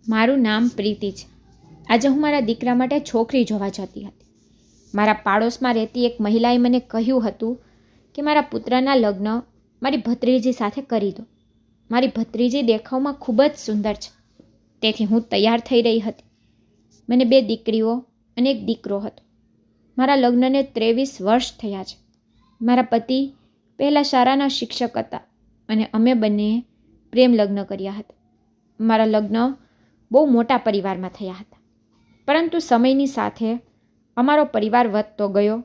મારું નામ પ્રીતિ છે. આજે હું મારા દીકરા માટે છોકરી જોવા જતી હતી. મારા પાડોશમાં રહેતી એક મહિલાએ મને કહ્યું હતું કે મારા પુત્રના લગ્ન મારી ભત્રીજી સાથે કરી દો. મારી ભત્રીજી દેખાવમાં ખૂબ જ સુંદર છે. તેથી હું તૈયાર થઈ રહી હતી. મને 2 દીકરીઓ અને 1 દીકરો હતો. મારા લગ્નને 23 વર્ષ થયા છે. મારા પતિ પહેલાં શાળાના શિક્ષક હતા અને અમે બંનેએ પ્રેમ લગ્ન કર્યા હતા. મારા લગ્ન બહુ મોટા પરિવારમાં થયા હતા, પરંતુ સમયની સાથે અમારો પરિવાર વધતો ગયો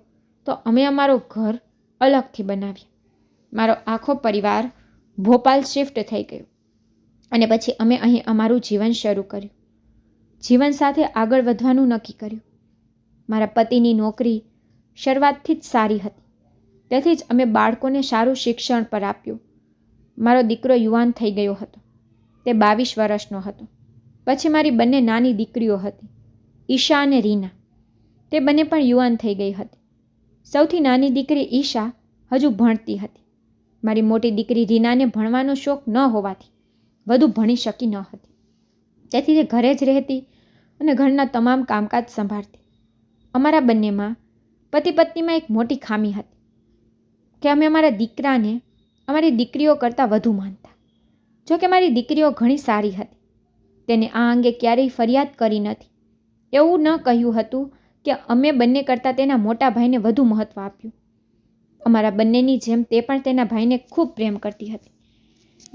તો અમે અમારું ઘર અલગથી બનાવ્યા. મારો આખો પરિવાર ભોપાલ શિફ્ટ થઈ ગયો અને પછી અમે અહીં અમારું જીવન શરૂ કર્યું. જીવન સાથે આગળ વધવાનું નક્કી કર્યું. મારા પતિની નોકરી શરૂઆતથી જ સારી હતી, તેથી જ અમે બાળકોને સારું શિક્ષણ પર આપ્યું. મારો દીકરો યુવાન થઈ ગયો હતો. તે 22 વર્ષનો હતો. પછી મારી 2 નાની દીકરીઓ હતી, ઈશા અને રીના. તે બંને પણ યુવાન થઈ ગઈ હતી. સૌથી નાની દીકરી ઈશા હજુ ભણતી હતી. મારી મોટી દીકરી રીનાને ભણવાનો શોખ ન હોવાથી વધુ ભણી શકી ન હતી. તેથી તે ઘરે જ રહેતી અને ઘરના તમામ કામકાજ સંભાળતી. અમારા બંનેમાં પતિ પત્નીમાં એક મોટી ખામી હતી કે અમે અમારા દીકરાને અમારી દીકરીઓ કરતાં વધુ માનતા. જો કે મારી દીકરીઓ ઘણી સારી હતી. તેને આ અંગે ક્યારેય ફરિયાદ કરી નથી. એવું ન કહ્યું હતું કે અમે બંને કરતાં તેના મોટા ભાઈને વધુ મહત્ત્વ આપ્યું. અમારા બંનેની જેમ તે પણ તેના ભાઈને ખૂબ પ્રેમ કરતી હતી.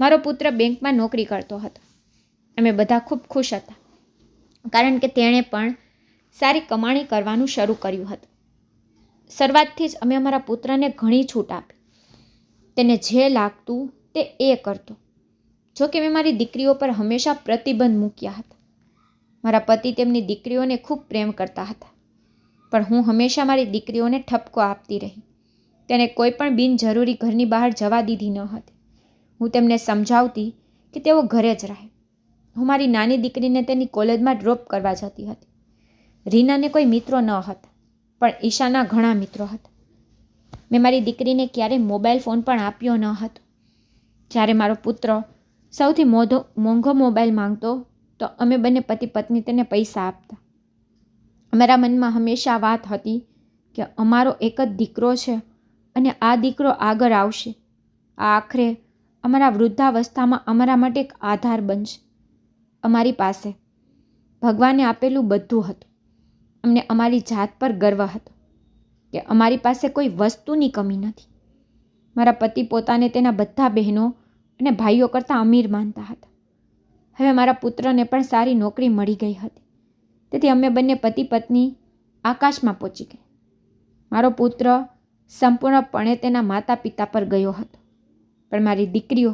મારો પુત્ર બેંકમાં નોકરી કરતો હતો. અમે બધા ખૂબ ખુશ હતા, કારણ કે તેણે પણ સારી કમાણી કરવાનું શરૂ કર્યું હતું. શરૂઆતથી જ અમે અમારા પુત્રને ઘણી છૂટ આપી. તેને જે લાગતું તે એ કરતો. જો કે મેં મારી દીકરીઓ પર હંમેશા પ્રતિબંધ મૂક્યા હતા. મારા પતિ તેમની દીકરીઓને ખૂબ પ્રેમ કરતા હતા, પણ હું હંમેશા મારી દીકરીઓને ઠપકો આપતી રહી. તેને કોઈ પણ બિનજરૂરી ઘરની બહાર જવા દીધી ન હતી. હું તેમને સમજાવતી કે તેઓ ઘરે જ રહે. હું મારી નાની દીકરીને તેની કોલેજમાં ડ્રોપ કરવા જતી હતી. રીનાને કોઈ મિત્રો ન હતા, પણ ઈશાના ઘણા મિત્રો હતા. મેં મારી દીકરીને ક્યારેય મોબાઈલ ફોન પણ આપ્યો ન હતો. જ્યારે મારો પુત્ર સૌથી મોંઘો મોબાઈલ માંગતો તો અમે બંને પતિ પત્ની તેને પૈસા આપતા. અમારા મનમાં હંમેશા આ વાત હતી કે અમારો એક જ દીકરો છે અને આ દીકરો આગળ આવશે. આ આખરે અમારા વૃદ્ધાવસ્થામાં અમારા માટે એક આધાર બનશે. અમારી પાસે ભગવાને આપેલું બધું હતું. અમને અમારી જાત પર ગર્વ હતો કે અમારી પાસે કોઈ વસ્તુની કમી નથી. મારા પતિ પોતાને તેના બધા બહેનો અને ભાઈઓ કરતાં અમીર માનતા હતા. હવે મારા પુત્રને પણ સારી નોકરી મળી ગઈ હતી. તેથી અમે બંને પતિ પત્ની આકાશમાં પહોંચી ગયા. મારો પુત્ર સંપૂર્ણપણે તેના માતા પિતા પર ગયો હતો, પણ મારી દીકરીઓ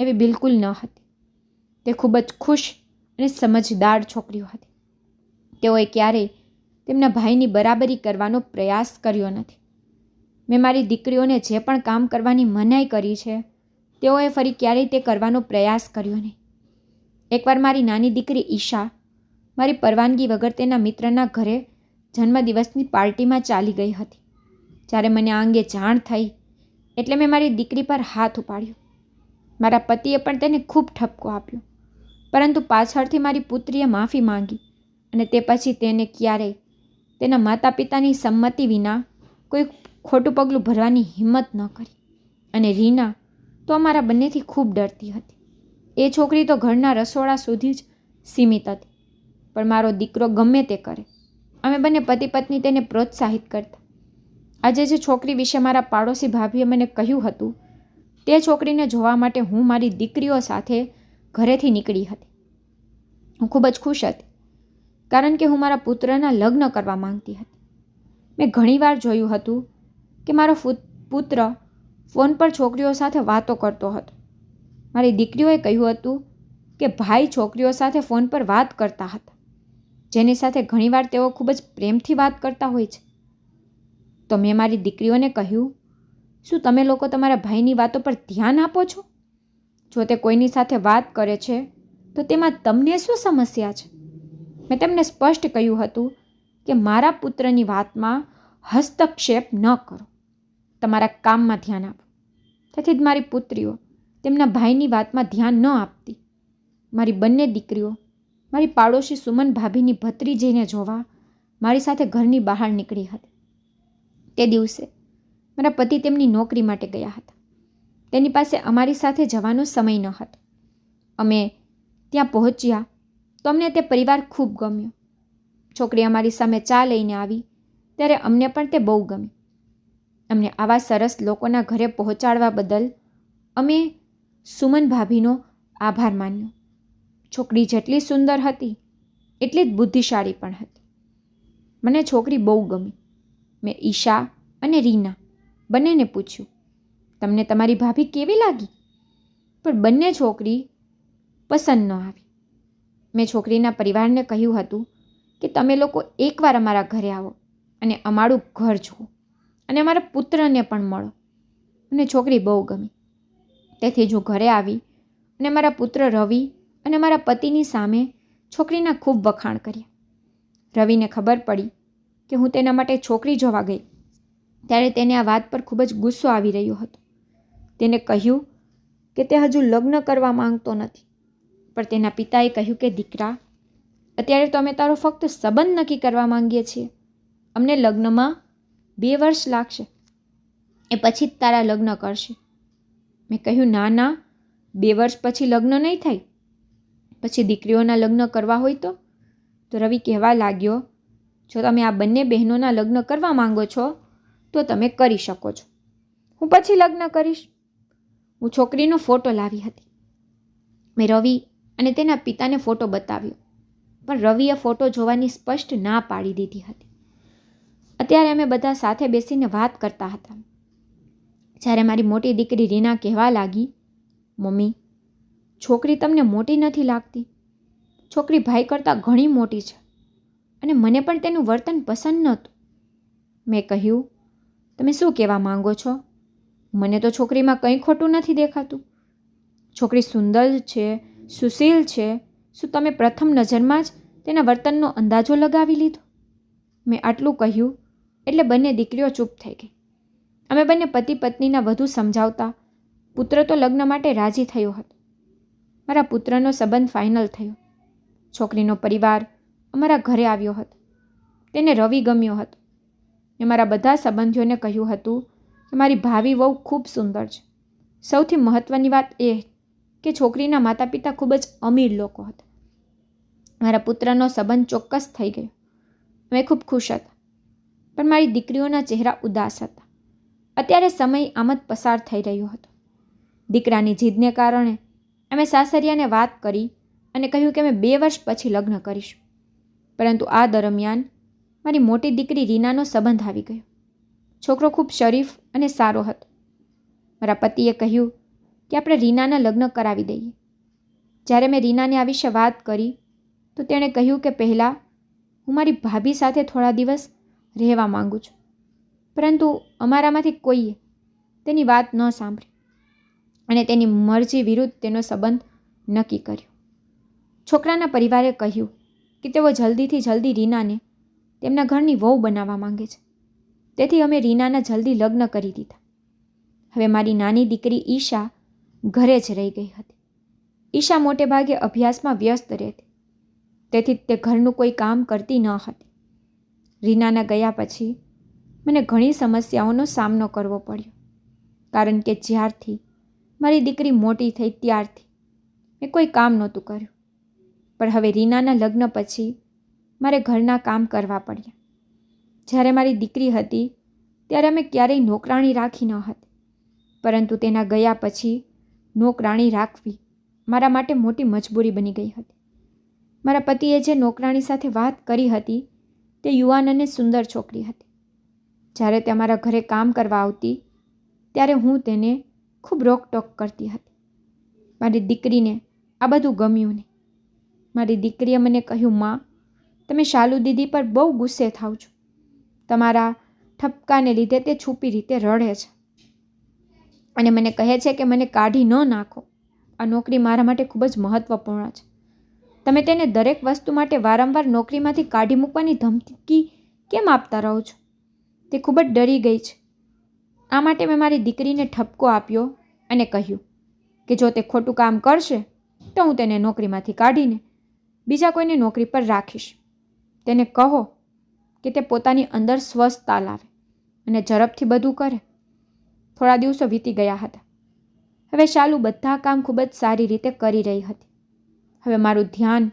એવી બિલકુલ ન હતી. તે ખૂબ જ ખુશ અને સમજદાર છોકરીઓ હતી. તેઓએ ક્યારેય તેમના ભાઈની બરાબરી કરવાનો પ્રયાસ કર્યો નથી. મેં મારી દીકરીઓને જે પણ કામ કરવાની મનાઈ કરી છે, તેઓએ ફરી ક્યારેય તે કરવાનો પ્રયાસ કર્યો નહીં. એકવાર મારી નાની દીકરી ઈશા મારી પરવાનગી વગર તેના મિત્રના ઘરે જન્મદિવસની પાર્ટીમાં ચાલી ગઈ હતી. જ્યારે મને આ અંગે જાણ થઈ એટલે મેં મારી દીકરી પર હાથ ઉપાડ્યો. મારા પતિએ પણ તેને ખૂબ ઠપકો આપ્યો, પરંતુ પાછળથી મારી પુત્રીએ માફી માંગી અને તે પછી તેને ક્યારેય તેના માતા પિતાની સંમતિ વિના કોઈ ખોટું પગલું ભરવાની હિંમત ન કરી. અને રીના તો અમારા બંનેથી ખૂબ ડરતી હતી. એ છોકરી તો ઘરના રસોડા સુધી જ સીમિત હતી, પણ મારો દીકરો ગમે તે કરે, અમે બંને પતિ પત્ની તેને પ્રોત્સાહિત કરતા. આજે જે છોકરી વિશે મારા પાડોશી ભાભીએ મને કહ્યું હતું, તે છોકરીને જોવા માટે હું મારી દીકરીઓ સાથે ઘરેથી નીકળી હતી. હું ખૂબ જ ખુશ હતી, કારણ કે હું મારા પુત્રના લગ્ન કરવા માંગતી હતી. મેં ઘણીવાર જોયું હતું કે મારો પુત્ર ફોન પર છોકરીઓ સાથે વાતો કરતો હતો. મારી દીકરીઓએ કહ્યું હતું કે ભાઈ છોકરીઓ સાથે ફોન પર વાત કરતા હતા, જેની સાથે ઘણીવાર તેઓ ખૂબ જ પ્રેમથી વાત કરતા હોય છે. તો મેં મારી દીકરીઓને કહ્યું, શું તમે લોકો તમારા ભાઈની વાતો પર ધ્યાન આપો છો? જો તે કોઈની સાથે વાત કરે છે તો તેમાં તમને શું સમસ્યા છે? મેં તેમને સ્પષ્ટ કહ્યું હતું કે મારા પુત્રની વાતમાં હસ્તક્ષેપ ન કરો, તમારા કામમાં ધ્યાન આપો. તેથી જ મારી પુત્રીઓ તેમના ભાઈની વાતમાં ધ્યાન ન આપતી. મારી બંને દીકરીઓ મારી પાડોશી સુમન ભાભીની ભત્રીજીને જોવા મારી સાથે ઘરની બહાર નીકળી હતી. તે દિવસે મારા પતિ તેમની નોકરી માટે ગયા હતા. તેની પાસે અમારી સાથે જવાનો સમય ન હતો. અમે ત્યાં પહોંચ્યા તો અમને તે પરિવાર ખૂબ ગમ્યો. છોકરી અમારી સામે ચા લઈને આવી ત્યારે અમને પણ તે બહુ ગમી. અમને આવા સરસ લોકોના ઘરે પહોંચાડવા બદલ અમે સુમન ભાભીનો આભાર માન્યો. છોકરી જેટલી સુંદર હતી એટલી જ બુદ્ધિશાળી પણ હતી. મને છોકરી બહુ ગમી. મેં ઈશા અને રીના બંનેને પૂછ્યું, તમને તમારી ભાભી કેવી લાગી? પણ બંને છોકરી પસંદ ન આવી. મેં છોકરીના પરિવારને કહ્યું હતું કે તમે લોકો એકવાર અમારા ઘરે આવો અને અમારું ઘર જુઓ અને અમારા પુત્રને પણ મળો. મને છોકરી બહુ ગમી. તેથી હું ઘરે આવી અને મારા પુત્ર રવિ અને મારા પતિની સામે છોકરીના ખૂબ વખાણ કર્યા. રવિને ખબર પડી કે હું તેના માટે છોકરી જોવા ગઈ ત્યારે તેને આ વાત પર ખૂબ જ ગુસ્સો આવી રહ્યો હતો. તેને કહ્યું કે તે હજુ લગ્ન કરવા માંગતો નથી. પણ તેના પિતાએ કહ્યું કે દીકરા, અત્યારે તો અમે તારો ફક્ત સંબંધ નક્કી કરવા માંગીએ છીએ. અમને લગ્નમાં 2 વર્ષ લાગશે, એ પછી જ તારા લગ્ન કરશે. મેં કહ્યું ના ના, 2 વર્ષ પછી લગ્ન નહીં થાય. પછી દીકરીઓના લગ્ન કરવા હોય તો રવિ કહેવા લાગ્યો, જો તમે આ બંને બહેનોના લગ્ન કરવા માંગો છો તો તમે કરી શકો છો. હું પછી લગ્ન કરીશ. હું છોકરીનો ફોટો લાવી હતી. મેં રવિ અને તેના પિતાને ફોટો બતાવ્યો, પણ રવિએ ફોટો જોવાની સ્પષ્ટ ના પાડી દીધી હતી. અત્યારે અમે બધા સાથે બેસીને વાત કરતા હતા. જ્યારે મારી મોટી દીકરી રીના કહેવા લાગી, મમ્મી, છોકરી તમને મોટી નથી લાગતી? છોકરી ભાઈ કરતાં ઘણી મોટી છે અને મને પણ તેનું વર્તન પસંદ નહોતું. મેં કહ્યું, તમે શું કહેવા માંગો છો? મને તો છોકરીમાં કંઈ ખોટું નથી દેખાતું. છોકરી સુંદર છે, સુશીલ છે. શું તમે પ્રથમ નજરમાં જ તેના વર્તનનો અંદાજો લગાવી લીધો? મેં આટલું કહ્યું એટલે બંને દીકરીઓ ચૂપ થઈ ગઈ. અમે બંને પતિ પત્નીના વધુ સમજાવતા પુત્ર તો લગ્ન માટે રાજી થયો હતો. મારા પુત્રનો સંબંધ ફાઇનલ થયો. છોકરીનો પરિવાર અમારા ઘરે આવ્યો હતો. તેને રવિ ગમ્યો હતો. મેં મારા બધા સંબંધીઓને કહ્યું હતું કે મારી ભાવિ વહુ ખૂબ સુંદર છે. સૌથી મહત્ત્વની વાત એ કે છોકરીના માતા પિતા ખૂબ જ અમીર લોકો હતા. મારા પુત્રનો સંબંધ ચોક્કસ થઈ ગયો. અમે ખૂબ ખુશ હતા, પણ મારી દીકરીઓના ચહેરા ઉદાસ હતા. અત્યારે સમય આમ જ પસાર થઈ રહ્યો હતો. દીકરાની જીદને કારણે અમે સાસરિયાને વાત કરી અને કહ્યું કે અમે 2 વર્ષ પછી લગ્ન કરીશું. પરંતુ આ દરમિયાન મારી મોટી દીકરી રીનાનો સંબંધ આવી ગયો. છોકરો ખૂબ શરીફ અને સારો હતો. મારા પતિએ કહ્યું કે આપણે રીનાના લગ્ન કરાવી દઈએ. જ્યારે મેં રીનાને આ વિશે વાત કરી તો તેણે કહ્યું કે પહેલાં હું મારી ભાભી સાથે થોડા દિવસ રહેવા માંગુ છું. પરંતુ અમારામાંથી કોઈએ તેની વાત ન સાંભળી અને તેની મરજી વિરુદ્ધ તેનો સંબંધ નક્કી કર્યો. છોકરાના પરિવારે કહ્યું કે તેઓ જલ્દીથી જલ્દી રીનાને તેમના ઘરની વહુ બનાવવા માંગે છે. તેથી અમે રીનાના જલ્દી લગ્ન કરી દીધા. હવે મારી નાની દીકરી ઈશા ઘરે જ રહી ગઈ હતી. ઈશા મોટે ભાગે અભ્યાસમાં વ્યસ્ત રહેતી, તેથી તે ઘરનું કોઈ કામ કરતી ન હતી. રીનાના ગયા પછી મને ઘણી સમસ્યાઓનો સામનો કરવો પડ્યો, કારણ કે જ્યારથી મારી દીકરી મોટી થઈ ત્યારથી મેં કોઈ કામ નહોતું કર્યું. પણ હવે રીનાના લગ્ન પછી મારે ઘરના કામ કરવા પડ્યા. જ્યારે મારી દીકરી હતી ત્યારે અમે ક્યારેય નોકરાણી રાખી ન હતી, પરંતુ તેના ગયા પછી નોકરાણી રાખવી મારા માટે મોટી મજબૂરી બની ગઈ હતી. મારા પતિએ જે નોકરાણી સાથે વાત કરી હતી તે યુવાન અને સુંદર છોકરી હતી. જ્યારે તે અમારા ઘરે કામ કરવા આવતી ત્યારે હું તેને ખૂબ રોકટોક કરતી હતી. મારી દીકરીને આ બધું ગમ્યું નહીં. મારી દીકરીએ મને કહ્યું, માં, તમે શાલુ દીદી પર બહુ ગુસ્સે થાવ છો. તમારા ઠપકાને લીધે તે છુપી રીતે રડે છે અને મને કહે છે કે મને કાઢી ન નાખો. આ નોકરી મારા માટે ખૂબ જ મહત્ત્વપૂર્ણ છે. તમે તેને દરેક વસ્તુ માટે વારંવાર નોકરીમાંથી કાઢી મૂકવાની ધમકી કેમ આપતા રહો છો? તે ખૂબ જ ડરી ગઈ છે. આ માટે મેં મારી દીકરીને ઠપકો આપ્યો અને કહ્યું કે જો તે ખોટું કામ કરશે તો હું તેને નોકરીમાંથી કાઢીને બીજા કોઈને નોકરી પર રાખીશ. તેને કહો કે તે પોતાની અંદર સ્વસ્થતા લાવે અને ઝડપથી બધું કરે. થોડા દિવસો વીતી ગયા હતા. હવે શાલુ બધા કામ ખૂબ જ સારી રીતે કરી રહી હતી. હવે મારું ધ્યાન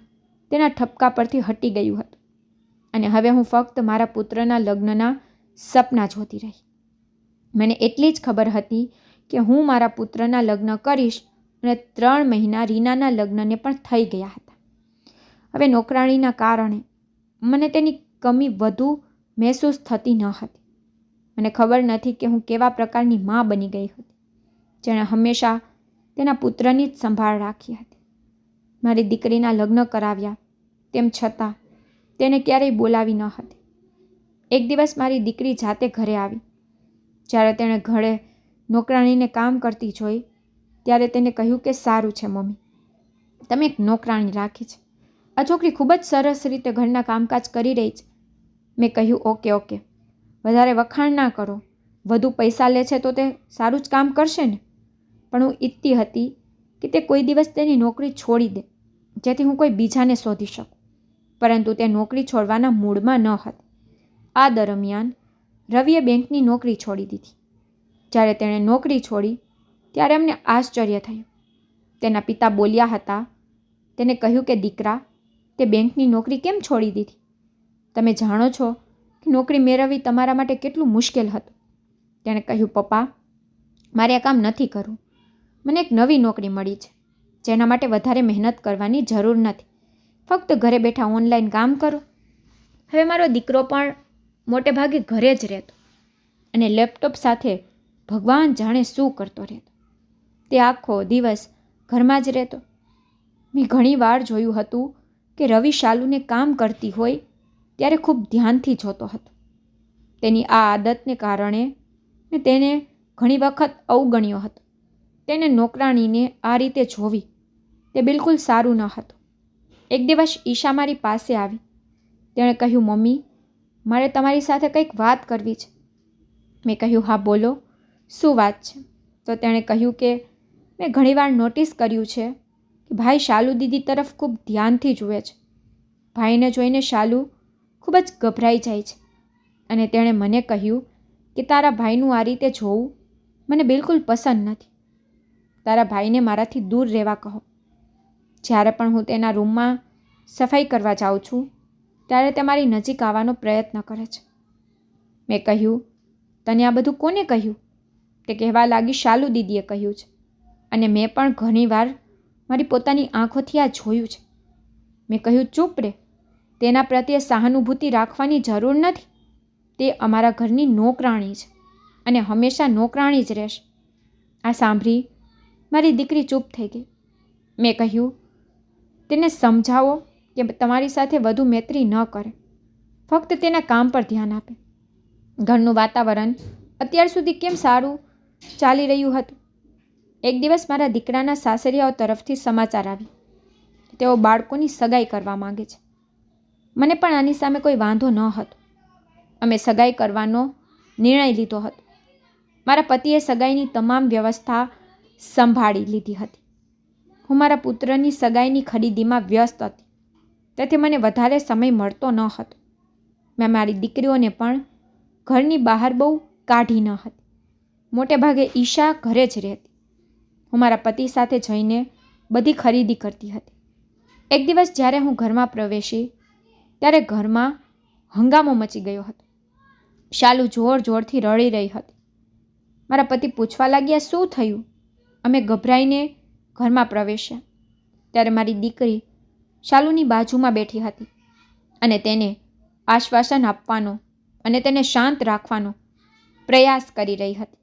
તેના ઠપકા પરથી હટી ગયું હતું અને હવે હું ફક્ત મારા પુત્રના લગ્નના સપના જોતી રહી. મને એટલી જ ખબર હતી કે હું મારા પુત્રના લગ્ન કરીશ અને 3 મહિના રીનાના લગ્નને પણ થઈ ગયા હતા. હવે નોકરાણીના કારણે મને તેની કમી વધુ મહેસૂસ થતી ન હતી. મને ખબર નથી કે હું કેવા પ્રકારની મા બની ગઈ હતી, જેણે હંમેશા તેના પુત્રની જ સંભાળ રાખી હતી. મારી દીકરીના લગ્ન કરાવ્યા, તેમ છતાં તેને ક્યારેય બોલાવી ન હતી. એક દિવસ મારી દીકરી જાતે ઘરે આવી. જ્યારે તેણે ઘરે નોકરાણીને કામ કરતી જોઈ ત્યારે તેને કહ્યું કે સારું છે મમ્મી, તમે એક નોકરાણી રાખી છે. આ છોકરી ખૂબ જ સરસ રીતે ઘરના કામકાજ કરી રહી છે. મેં કહ્યું ઓકે, વધારે વખાણ ના કરો. વધુ પૈસા લે છે તો તે સારું જ કામ કરશે ને. પણ હું ઈચ્છતી હતી કે તે કોઈ દિવસ તેની નોકરી છોડી દે, જેથી હું કોઈ બીજાને શોધી શકું. પરંતુ તે નોકરી છોડવાના મૂડમાં ન હતી. આ દરમિયાન રવિએ બેંકની નોકરી છોડી દીધી. જ્યારે તેણે નોકરી છોડી ત્યારે અમને આશ્ચર્ય થયું. તેના પિતા બોલ્યા હતા. તેને કહ્યું કે દીકરા, તે બેંકની નોકરી કેમ છોડી દીધી? તમે જાણો છો કે નોકરી મેળવવી તમારા માટે કેટલું મુશ્કેલ હતું. તેણે કહ્યું પપ્પા, મારે આ કામ નથી કરવું. મને એક નવી નોકરી મળી છે, જેના માટે વધારે મહેનત કરવાની જરૂર નથી. ફક્ત ઘરે બેઠા ઓનલાઈન કામ કરો. હવે મારો દીકરો પણ મોટે ભાગે ઘરે જ રહેતો અને લેપટોપ સાથે ભગવાન જાણે શું કરતો રહેતો. તે આખો દિવસ ઘરમાં જ રહેતો. મેં ઘણી વાર જોયું હતું કે રવિ શાલુને કામ કરતી હોય ત્યારે ખૂબ ધ્યાનથી જોતો હતો. તેની આ આદતને કારણે મેં તેને ઘણી વખત અવગણ્યો હતો. તેને નોકરાણીને આ રીતે જોવી તે બિલકુલ સારું ન હતું. એક દિવસ ઈશા મારી પાસે આવી. તેણે કહ્યું મમ્મી, મારે તમારી સાથે કંઈક વાત કરવી છે. મેં કહ્યું હા બોલો, શું વાત છે? તો તેણે કહ્યું કે મેં ઘણીવાર નોટિસ કર્યું છે કે ભાઈ શાલુ દીદી તરફ ખૂબ ધ્યાનથી જુએ છે. ભાઈને જોઈને શાલુ ખૂબ જ ગભરાઈ જાય છે અને તેણે મને કહ્યું કે તારા ભાઈનું આ રીતે જોવું મને બિલકુલ પસંદ નથી. તારા ભાઈને મારાથી દૂર રહેવા કહો. જ્યારે પણ હું તેના રૂમમાં સફાઈ કરવા જાઉં છું ત્યારે તે મારી નજીક આવવાનો પ્રયત્ન કરે છે. મેં કહ્યું તને આ બધું કોને કહ્યું? તે કહેવા લાગી શાલુ દીદીએ કહ્યું છે અને મેં પણ ઘણીવાર મારી પોતાની આંખોથી આ જોયું છે. મેં કહ્યું ચૂપ રહે, તેના પ્રત્યે સહાનુભૂતિ રાખવાની જરૂર નથી. તે અમારા ઘરની નોકરાણી છે અને હંમેશા નોકરાણી જ રહેશે. આ સાંભળી મારી દીકરી ચૂપ થઈ ગઈ. મેં કહ્યું તેને સમજાવો કે તમારી સાથે વધુ મૈત્રી ન કરે, ફક્ત તેના કામ પર ધ્યાન આપે. ઘરનું વાતાવરણ અત્યાર સુધી કેમ સારું ચાલી રહ્યું હતું. એક દિવસ મારા દીકરાના સાસરિયાઓ તરફથી સમાચાર આવ્યા. તેઓ બાળકોની સગાઈ કરવા માંગે છે. મને પણ આની સામે કોઈ વાંધો ન હતો. અમે સગાઈ કરવાનો નિર્ણય લીધો હતો. મારા પતિએ સગાઈની તમામ વ્યવસ્થા સંભાળી લીધી હતી. હું મારા પુત્રની સગાઈની ખરીદીમાં વ્યસ્ત હતી, તેથી મને વધારે સમય મળતો ન હતો. મેં મારી દીકરીઓને પણ ઘરની બહાર બહુ કાઢી ન હતી. મોટે ભાગે ઈશા ઘરે જ રહેતી. હું મારા પતિ સાથે જઈને બધી ખરીદી કરતી હતી. એક દિવસ જ્યારે હું ઘરમાં પ્રવેશી ત્યારે ઘરમાં હંગામો મચી ગયો હતો. શાલુ જોર જોરથી રડી રહી હતી. મારા પતિ પૂછવા લાગ્યા શું થયું? અમે ગભરાઈને ઘરમાં પ્રવેશ્યા ત્યારે મારી દીકરી શાલુની બાજુમાં બેઠી હતી અને તેને આશ્વાસન આપવાનો અને તેને શાંત રાખવાનો પ્રયાસ કરી રહી હતી.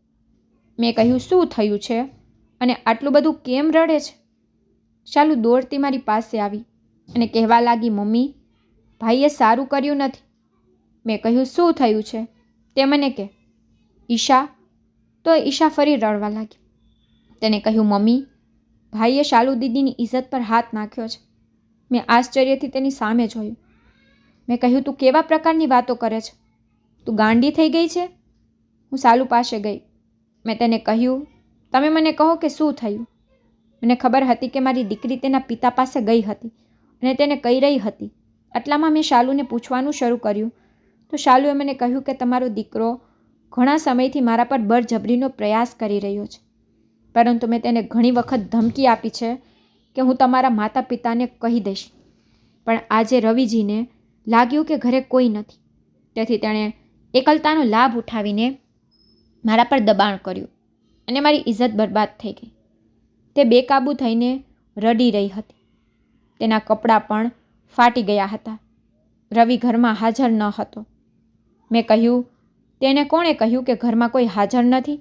મેં કહ્યું શું થયું છે અને આટલું બધું કેમ રડે છે? શાલુ દોડતી મારી પાસે આવી અને કહેવા લાગી મમ્મી, ભાઈએ સારું કર્યું નથી. મેં કહ્યું શું થયું છે તે મને કહે. ઈશા? તો ઈશા ફરી રડવા લાગી. તેને કહ્યું મમ્મી, ભાઈએ શાલુ દીદીની ઇજ્જત પર હાથ નાખ્યો છે. મેં આશ્ચર્યથી તેની સામે જોયું. મેં કહ્યું તું કેવા પ્રકારની વાતો કરે છે? તું ગાંડી થઈ ગઈ છે? હું શાલુ પાસે ગઈ. મેં તેને કહ્યું તમે મને કહો કે શું થયું. મને ખબર હતી કે મારી દીકરી તેના પિતા પાસે ગઈ હતી અને તેને કહી રહી હતી. આટલામાં મેં શાલુને પૂછવાનું શરૂ કર્યું તો શાલુએ મને કહ્યું કે તમારો દીકરો ઘણા સમયથી મારા પર બળજબરીનો પ્રયાસ કરી રહ્યો છે, પરંતુ મેં તેને ઘણી વખત ધમકી આપી છે કે હું તમારા માતા પિતાને કહી દઈશ. પણ આજે રવિજીને લાગ્યું કે ઘરે કોઈ નથી, તેથી તેણે એકલતાનો લાભ ઉઠાવીને મારા પર દબાણ કર્યું અને મારી ઇજ્જત બરબાદ થઈ ગઈ. તે બેકાબૂ થઈને રડી રહી હતી. તેના કપડાં પણ ફાટી ગયા હતા. રવિ ઘરમાં હાજર ન હતો. મેં કહ્યું, તેને કોણે કહ્યું કે ઘરમાં કોઈ હાજર નથી?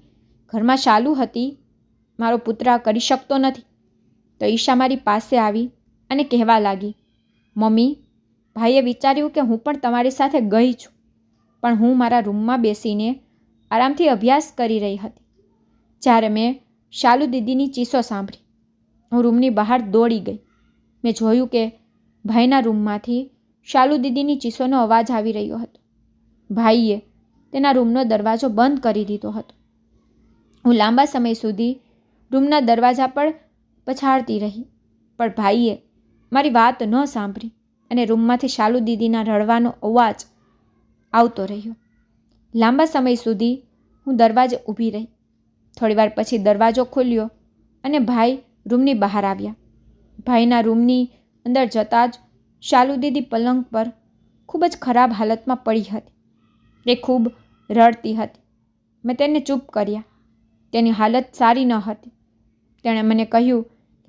ઘરમાં શાલુ હતી. મારો પુત્ર આ કરી શકતો નથી. તો ઈશા મારી પાસે આવી અને કહેવા લાગી, મમ્મી, ભાઈએ વિચાર્યું કે હું પણ તમારી સાથે ગઈ છું, પણ હું મારા રૂમમાં બેસીને આરામથી અભ્યાસ કરી રહી હતી. જ્યારે મેં શાલુ દીદીની ચીસો સાંભળી, હું રૂમની બહાર દોડી ગઈ. મેં જોયું કે ભાઈના રૂમમાંથી શાલુ દીદીની ચીસોનો અવાજ આવી રહ્યો હતો. ભાઈએ તેના રૂમનો દરવાજો બંધ કરી દીધો હતો. હું લાંબા સમય સુધી રૂમના દરવાજા પર પછાડતી રહી, પણ ભાઈએ મારી વાત ન સાંભળી અને રૂમમાંથી શાલુ દીદીના રડવાનો અવાજ આવતો રહ્યો. લાંબા સમય સુધી હું દરવાજે ઊભી રહી. થોડીવાર પછી દરવાજો ખુલ્યો અને ભાઈ રૂમની બહાર આવ્યા. ભાઈના રૂમની અંદર જતાં જ શાલુ દીદી પલંગ પર ખૂબ જ ખરાબ હાલતમાં પડી હતી. તે ખૂબ રડતી હતી. મેં તેને ચૂપ કર્યા. તેની હાલત સારી ન હતી. તેણે મને કહ્યું,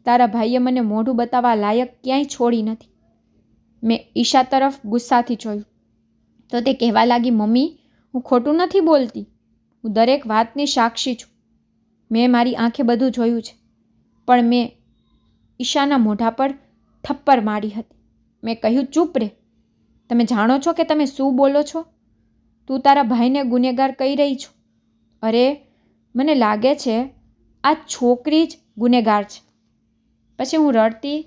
તારા ભાઈએ મને મોઢું બતાવવા લાયક ક્યાંય છોડી નથી. મેં ઈશા તરફ ગુસ્સાથી જોયું તો તે કહેવા લાગી, મમ્મી, હું ખોટું નથી બોલતી. હું દરેક વાતની સાક્ષી છું. મેં મારી આંખે બધું જોયું છે. પણ મેં ઈશાના મોઢા પર થપ્પડ મારી હતી. મેં કહ્યું, ચૂપ રે. તમે જાણો છો કે તમે શું બોલો છો? તું તારા ભાઈને ગુનેગાર કહી રહી છો. અરે, મને લાગે છે આ છોકરી જ ગુનેગાર છે. પછી હું રડતી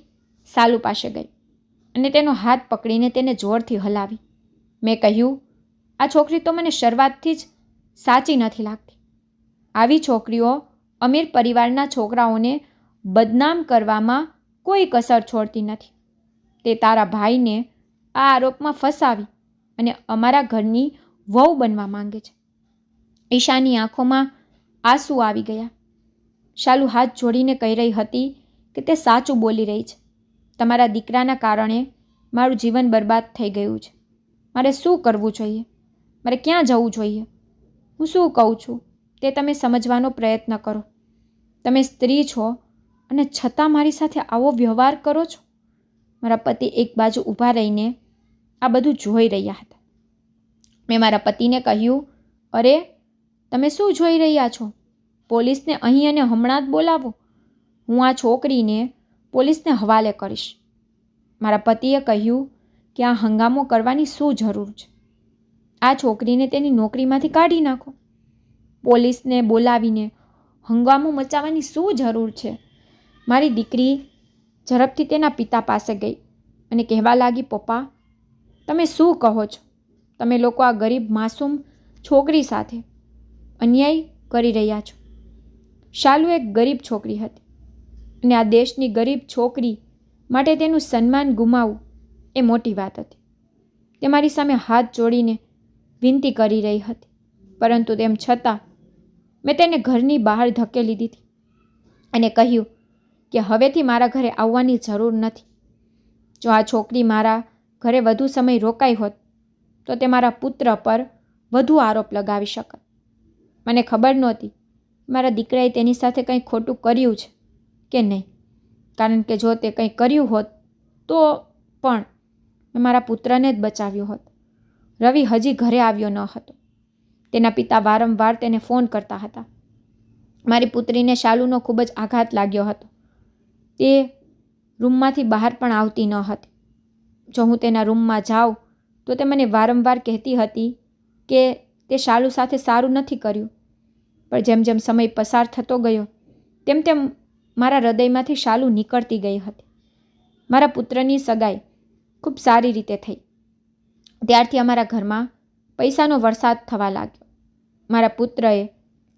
શાલુ પાસે ગઈ અને તેનો હાથ પકડીને તેને જોરથી હલાવી. મેં કહ્યું, આ છોકરી તો મને શરૂઆતથી જ સાચી નથી લાગતી. આવી છોકરીઓ અમીર પરિવારના છોકરાઓને બદનામ કરવામાં કોઈ કસર છોડતી નથી. તે તારા ભાઈને આ આરોપમાં ફસાવી અને અમારા ઘરની વહુ બનવા માંગે છે. ઈશાની આંખોમાં આંસુ આવી ગયા. શાલુ હાથ જોડીને કહી રહી હતી કે તે સાચું બોલી રહી છે. તમારા દીકરાના કારણે મારું જીવન બરબાદ થઈ ગયું છે. મારે શું કરવું જોઈએ? મારે ક્યાં જવું જોઈએ? હું શું કહું છું તે તમે સમજવાનો પ્રયત્ન કરો. તમે સ્ત્રી છો અને છતાં મારી સાથે આવો વ્યવહાર કરો છો. મારા પતિ એક બાજુ ઊભા રહીને આ બધું જોઈ રહ્યા હતા. મેં મારા પતિને કહ્યું, અરે, તમે શું જોઈ રહ્યા છો? પોલીસને અહીં અને હમણાં જ બોલાવો. હું આ છોકરીને પોલીસને હવાલે કરીશ. મારા પતિએ કહ્યું કે આ હંગામો કરવાની શું જરૂર છે? આ છોકરીને તેની નોકરીમાંથી કાઢી નાખો. પોલીસને બોલાવીને હંગામો મચાવવાની શું જરૂર છે? મારી દીકરી ઝડપથી તેના પિતા પાસે ગઈ અને કહેવા લાગી, પપ્પા, તમે શું કહો છો? તમે લોકો આ ગરીબ માસૂમ છોકરી સાથે અન્યાય કરી રહ્યા છો. શાલુ એક ગરીબ છોકરી હતી અને આ દેશની ગરીબ છોકરી માટે તેનું સન્માન ગુમાવવું એ મોટી વાત હતી. તે મારી સામે હાથ જોડીને વિનંતી કરી રહી હતી, પરંતુ તેમ છતાં મેં તેને ઘરની બહાર ધકેલી દીધી અને કહ્યું કે હવેથી મારા ઘરે આવવાની જરૂર નથી. જો આ છોકરી મારા ઘરે વધુ સમય રોકાઈ હોત તો તે મારા પુત્ર પર વધુ આરોપ લગાવી શકત. મને ખબર નહોતી મારા દીકરાએ તેની સાથે કંઈ ખોટું કર્યું છે કે નહીં, કારણ કે જો તે કંઈ કર્યું હોત તો પણ મેં મારા પુત્રને જ બચાવ્યો હોત. રવિ હજી ઘરે આવ્યો ન હતો. તેના પિતા વારંવાર તેને ફોન કરતા હતા. મારી પુત્રીને શાલુનો ખૂબ જ આઘાત લાગ્યો હતો. તે રૂમમાંથી બહાર પણ આવતી ન હતી. જો હું તેના રૂમમાં જાઉં તો તે મને વારંવાર કહેતી હતી કે તે શાલુ સાથે સારું નથી કર્યું. પણ જેમ જેમ સમય પસાર થતો ગયો તેમ તેમ મારા હૃદયમાંથી શાલુ નીકળતી ગઈ હતી. મારા પુત્રની સગાઈ ખૂબ સારી રીતે થઈ. ત્યારથી અમારા ઘરમાં પૈસાનો વરસાદ થવા લાગ્યો. મારા પુત્રએ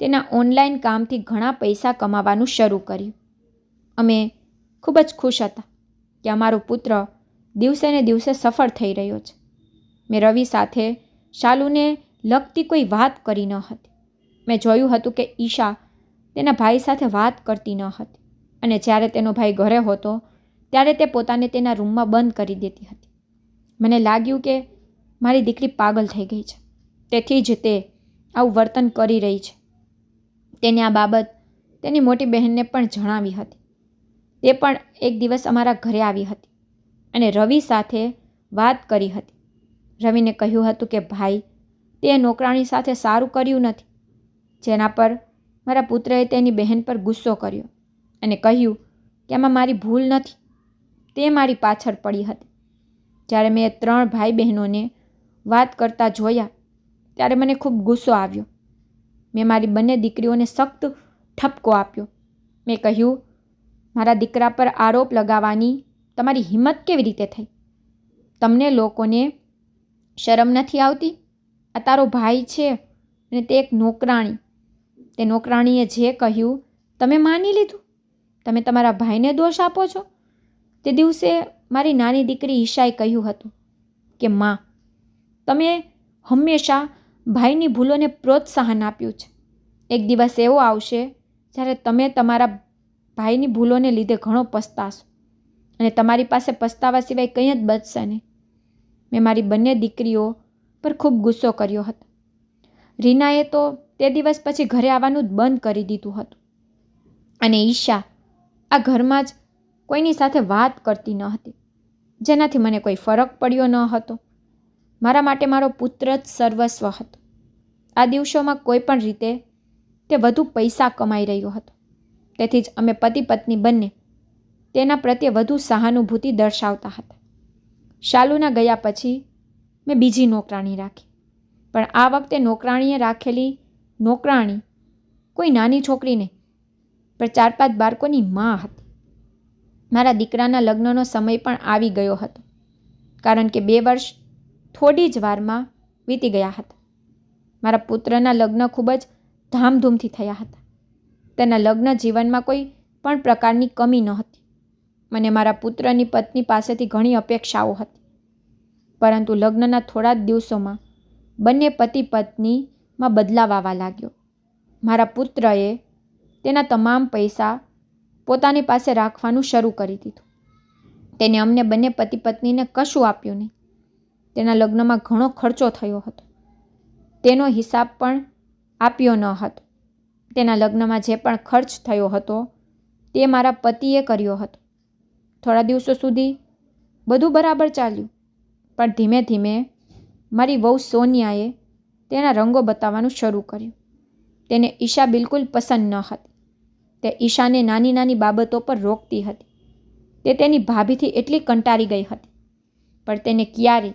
તેના ઓનલાઈન કામથી ઘણા પૈસા કમાવાનું શરૂ કર્યું. અમે ખૂબ જ ખુશ હતા કે અમારો પુત્ર દિવસે ને દિવસે સફળ થઈ રહ્યો છે. મેં રવિ સાથે શાલુને લગતી કોઈ વાત કરી ન હતી. મેં જોયું હતું કે ઈશા તેના ભાઈ સાથે વાત કરતી ન હતી અને જ્યારે તેનો ભાઈ ઘરે હતો ત્યારે તે પોતાને તેના રૂમમાં બંધ કરી દેતી હતી. મને લાગ્યું કે મારી દીકરી પાગલ થઈ ગઈ છે, તેથી જ તે આવું વર્તન કરી રહી છે. તેને આ બાબત તેની મોટી બહેનને પણ જણાવી હતી. તે પણ એક દિવસ અમારા ઘરે આવી હતી અને રવિ સાથે વાત કરી હતી. રવિને કહ્યું હતું કે ભાઈ, તે નોકરાણી સાથે સારું કર્યું નથી, જેના પર મારા પુત્રએ તેની બહેન પર ગુસ્સો કર્યો અને કહ્યું કે આમાં મારી ભૂલ નથી, તે મારી પાછળ પડી હતી. જ્યારે મેં 3 ભાઈ બહેનોને વાત કરતા જોયા ત્યારે મને ખૂબ ગુસ્સો આવ્યો. મેં મારી બંને દીકરીઓને સખ્ત ઠપકો આપ્યો. મેં કહ્યું, મારા દીકરા પર આરોપ લગાવવાની તમારી હિંમત કેવી રીતે થઈ? તમને લોકોને શરમ નથી આવતી? આ તારો ભાઈ છે અને તે એક નોકરાણી. તે નોકરાણીએ જે કહ્યું તમે માની લીધું? તમે તમારા ભાઈને દોષ આપો છો? તે દિવસે મારી નાની દીકરી ઈશાએ કહ્યું હતું કે માં, તમે હંમેશા ભાઈની ભૂલોને પ્રોત્સાહન આપ્યું છે. એક દિવસ એવો આવશે જ્યારે તમે તમારા ભાઈની ભૂલોને લીધે ઘણો પસ્તાશો અને તમારી પાસે પસ્તાવા સિવાય કંઈ જ બચશે નહીં. મેં મારી બંને દીકરીઓ પર ખૂબ ગુસ્સો કર્યો હતો. રીનાએ તો તે દિવસ પછી ઘરે આવવાનું જ બંધ કરી દીધું હતું અને ઈશા આ ઘરમાં જ કોઈની સાથે વાત કરતી ન હતી, જેનાથી મને કોઈ ફરક પડ્યો ન હતો. મારા માટે મારો પુત્ર જ સર્વસ્વ હતો. આ દિવસોમાં કોઈ પણ રીતે તે વધુ પૈસા કમાઈ રહ્યો હતો, તેથી જ અમે પતિ પત્ની બંને તેના પ્રત્યે વધુ સહાનુભૂતિ દર્શાવતા હતા. શાલુના ગયા પછી મેં બીજી નોકરાણી રાખી, પણ આ વખતે નોકરાણીએ રાખેલી નોકરાણી કોઈ નાની છોકરી નહીં, પણ 4-5 બાળકોની માં હતી. મારા દીકરાના લગ્નનો સમય પણ આવી ગયો હતો, કારણ કે 2 વર્ષ થોડી જ વારમાં વીતી ગયા હતા. મારા પુત્રના લગ્ન ખૂબ જ ધામધૂમથી થયા હતા. તેના લગ્ન જીવનમાં કોઈ પણ પ્રકારની કમી ન હતી. મને મારા પુત્રની પત્ની પાસેથી ઘણી અપેક્ષાઓ હતી, પરંતુ લગ્નના થોડા જ દિવસોમાં બંને પતિ પત્નીમાં બદલાવ આવવા લાગ્યો. મારા પુત્રએ તેના તમામ પૈસા પોતાની પાસે રાખવાનું શરૂ કરી દીધું. તેને અમને બંને પતિ પત્નીને કશું આપ્યું નહીં. તેના લગ્નમાં ઘણો ખર્ચો થયો હતો, તેનો હિસાબ પણ આપ્યો ન હતો. તેના લગ્નમાં જે પણ ખર્ચ થયો હતો તે મારા પતિએ કર્યો હતો. થોડા દિવસો સુધી બધું બરાબર ચાલ્યું, પણ ધીમે ધીમે મારી વહુ સોનિયાએ તેના રંગો બતાવવાનું શરૂ કર્યું. તેને ઈશા બિલકુલ પસંદ ન હતી. તે ઈશાને નાની નાની બાબતો પર રોકતી હતી. તે તેની ભાભીથી એટલી કંટાળી ગઈ હતી, પણ તેને ક્યારે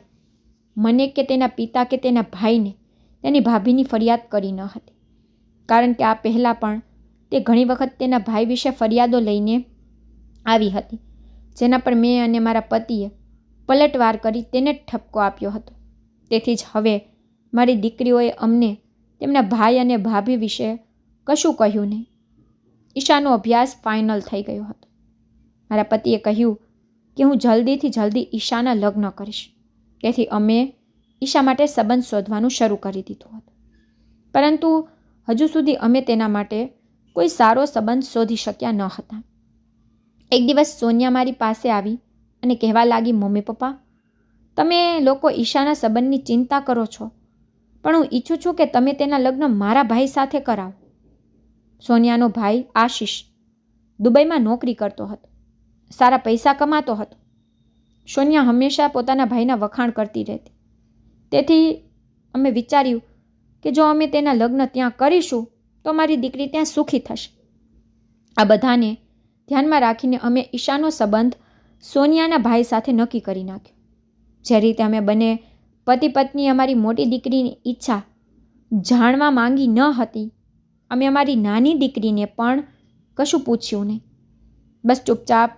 મને કે તેના પિતા કે તેના ભાઈને તેની ભાભીની ફરિયાદ કરી ન હતી, કારણ કે આ પહેલાં પણ તે ઘણી વખત તેના ભાઈ વિશે ફરિયાદો લઈને આવી હતી, જેના પર મેં અને મારા પતિએ પલટવાર કરી તેને ઠપકો આપ્યો હતો. તેથી જ હવે મારી દીકરીઓએ અમને તેમના ભાઈ અને ભાભી વિશે કશું કહ્યું નહીં. ઈશાનો અભ્યાસ ફાઇનલ થઈ ગયો હતો. મારા પતિએ કહ્યું કે હું જલ્દીથી જલ્દી ઈશાના લગ્ન કરીશ. તેથી અમે ઈશા માટે સંબંધ શોધવાનું શરૂ કરી દીધું હતું, પરંતુ હજુ સુધી અમે તેના માટે કોઈ સારો સંબંધ શોધી શક્યા ન હતા. એક દિવસ સોનિયા મારી પાસે આવી અને કહેવા લાગી, મમ્મી પપ્પા, તમે લોકો ઈશાના સંબંધની ચિંતા કરો છો, પણ હું ઈચ્છું છું કે તમે તેના લગ્ન મારા ભાઈ સાથે કરાવો. સોનિયાનો ભાઈ આશીષ દુબઈમાં નોકરી કરતો હતો, સારા પૈસા કમાતો હતો. સોનિયા હંમેશા પોતાના ભાઈના વખાણ કરતી રહેતી. તેથી અમે વિચાર્યું કે જો અમે તેના લગ્ન ત્યાં કરીશું તો મારી દીકરી ત્યાં સુખી થશે. આ બધાને ધ્યાનમાં રાખીને અમે ઈશાનો સંબંધ સોનિયાના ભાઈ સાથે નક્કી કરી નાખ્યો. જે રીતે અમે બંને પતિ પત્ની અમારી મોટી દીકરીની ઈચ્છા જાણવા માંગી ન હતી, અમે અમારી નાની દીકરીને પણ કશું પૂછ્યું નહીં. બસ ચૂપચાપ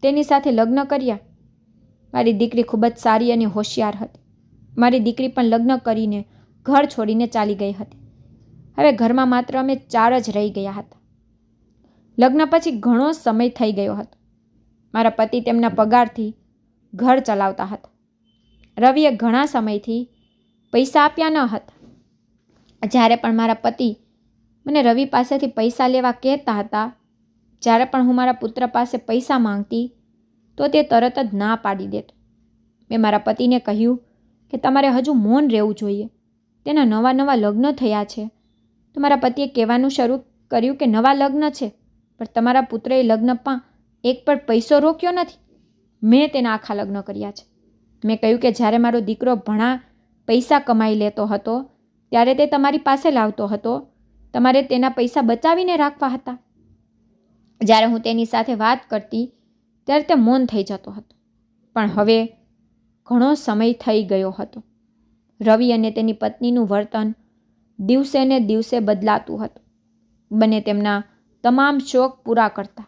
તેની સાથે લગ્ન કર્યા. મારી દીકરી ખૂબ જ સારી અને હોશિયાર હતી. મારી દીકરી પણ લગ્ન કરીને ઘર છોડીને ચાલી ગઈ હતી. હવે ઘરમાં માત્ર અમે 4 જ રહી ગયા હતા. લગ્ન પછી ઘણો સમય થઈ ગયો હતો. મારા પતિ તેમના પગારથી ઘર ચલાવતા હતા. રવિએ ઘણા સમયથી પૈસા આપ્યા ન હતા. જ્યારે પણ મારા પતિ મને રવિ પાસેથી પૈસા લેવા કહેતા હતા, જ્યારે પણ હું મારા પુત્ર પાસે પૈસા માંગતી તો તે તરત જ ના પાડી દેતો. મેં મારા પતિને કહ્યું કે તમારે હજુ મૌન રહેવું જોઈએ. તેના નવા લગ્ન થયા છે. તો મારા પતિએ કહેવાનું શરૂ કર્યું કે નવા લગ્ન છે, પણ તમારા પુત્રએ લગ્નમાં એક પણ પૈસો રોક્યો નથી. મેં તેના આખા લગ્ન કર્યા છે. મેં કહ્યું કે જ્યારે મારો દીકરો ઘણા પૈસા કમાઈ લેતો હતો ત્યારે તે તમારી પાસે લાવતો હતો. તમારે તેના પૈસા બચાવીને રાખવા હતા. જ્યારે હું તેની સાથે વાત કરતી ત્યારે તે મૌન થઈ જતો હતો. પણ હવે ઘણો સમય થઈ ગયો હતો. રવિ અને તેની પત્નીનું વર્તન દિવસે ને દિવસે બદલાતું હતું. બંને તેમના તમામ શોખ પૂરા કરતા.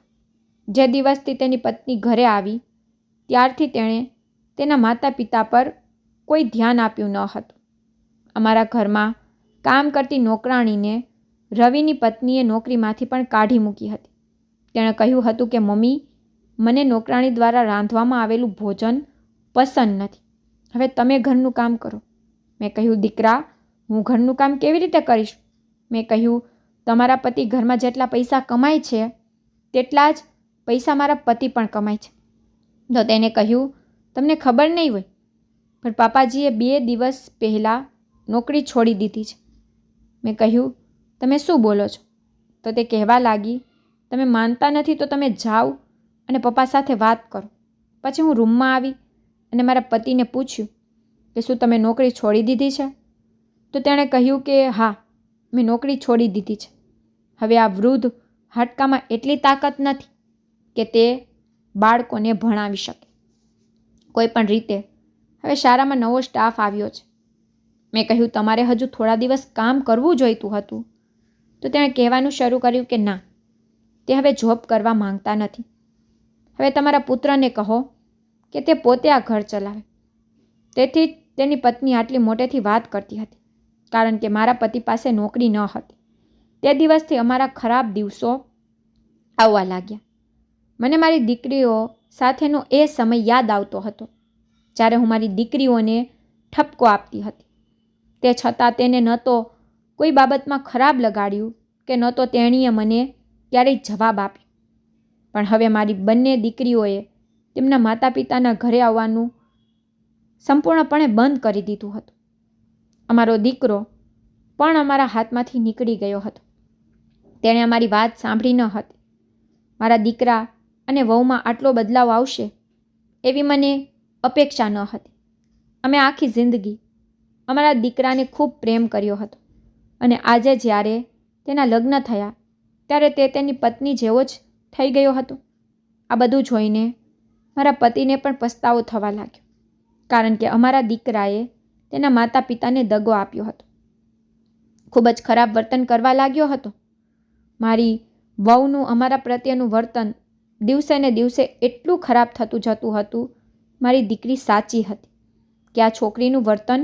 જે દિવસથી તેની પત્ની ઘરે આવી ત્યારથી તેણે તેના માતા પિતા પર કોઈ ધ્યાન આપ્યું ન હતું. અમારા ઘરમાં કામ કરતી નોકરાણીને રવિની પત્નીએ નોકરીમાંથી પણ કાઢી મૂકી હતી. તેણે કહ્યું હતું કે મમ્મી, મને નોકરાણી દ્વારા રાંધવામાં આવેલું ભોજન પસંદ નથી. હવે તમે ઘરનું કામ કરો. મેં કહ્યું, દીકરા, હું ઘરનું કામ કેવી રીતે કરીશ? મેં કહ્યું, તમારા પતિ ઘરમાં જેટલા પૈસા કમાય છે તેટલા જ પૈસા મારા પતિ પણ કમાય છે. તો તેને કહ્યું, તમને ખબર નહીં હોય, પણ પાપાજીએ 2 દિવસ પહેલાં નોકરી છોડી દીધી છે. મેં કહ્યું, તમે શું બોલો છો? તો તે કહેવા લાગી, તમે માનતા નથી તો તમે જાઓ અને પપ્પા સાથે વાત કરો. પછી હું રૂમમાં આવી અને મારા પતિને પૂછ્યું કે શું તમે નોકરી છોડી દીધી છે? તો તેણે કહ્યું કે હા, મેં નોકરી છોડી દીધી છે. હવે આ વૃદ્ધ હાડકામાં એટલી તાકાત નથી કે તે બાળકોને ભણાવી શકે. કોઈ પણ રીતે હવે શાળામાં નવો સ્ટાફ આવ્યો છે. મેં કહ્યું, તમારે હજુ થોડા દિવસ કામ કરવું જોઈતું હતું. તો તેણે કહેવાનું શરૂ કર્યું કે ના, તે હવે જોબ કરવા માંગતા નથી. હવે તમારા પુત્રને કહો કે તે પોતે આ ઘર ચલાવે. તેથી જ તેની પત્ની આટલી મોટેથી વાત કરતી હતી, કારણ કે મારા પતિ પાસે નોકરી ન હતી. તે દિવસથી અમારા ખરાબ દિવસો આવવા લાગ્યા. મને મારી દીકરીઓ સાથેનો એ સમય યાદ આવતો હતો જ્યારે હું મારી દીકરીઓને ઠપકો આપતી હતી. તે છતાં તેને ન તો કોઈ બાબતમાં ખરાબ લગાડ્યું કે ન તો તેણીએ મને ક્યારેય જવાબ આપ્યો. પણ હવે મારી બંને દીકરીઓએ તેમના માતા પિતાના ઘરે આવવાનું સંપૂર્ણપણે બંધ કરી દીધું હતું. અમારો દીકરો પણ અમારા હાથમાંથી નીકળી ગયો હતો. તેણે અમારી વાત સાંભળી ન હતી. મારા દીકરા અને વહુમાં આટલો બદલાવ આવશે એવી મને અપેક્ષા ન હતી. અમે આખી જિંદગી અમારા દીકરાને ખૂબ પ્રેમ કર્યો હતો અને આજે જ્યારે તેના લગ્ન થયા ત્યારે તે તેની પત્ની જેવો જ થઈ ગયો હતો. આ બધું જોઈને મારા પતિને પણ પસ્તાવો થવા લાગ્યો, કારણ કે અમારા દીકરાએ તેના માતા પિતાને દગો આપ્યો હતો. ખૂબ જ ખરાબ વર્તન કરવા લાગ્યો હતો. મારી વહુનું અમારા પ્રત્યેનું વર્તન દિવસે ને દિવસે એટલું ખરાબ થતું જતું હતું. મારી દીકરી સાચી હતી કે આ છોકરીનું વર્તન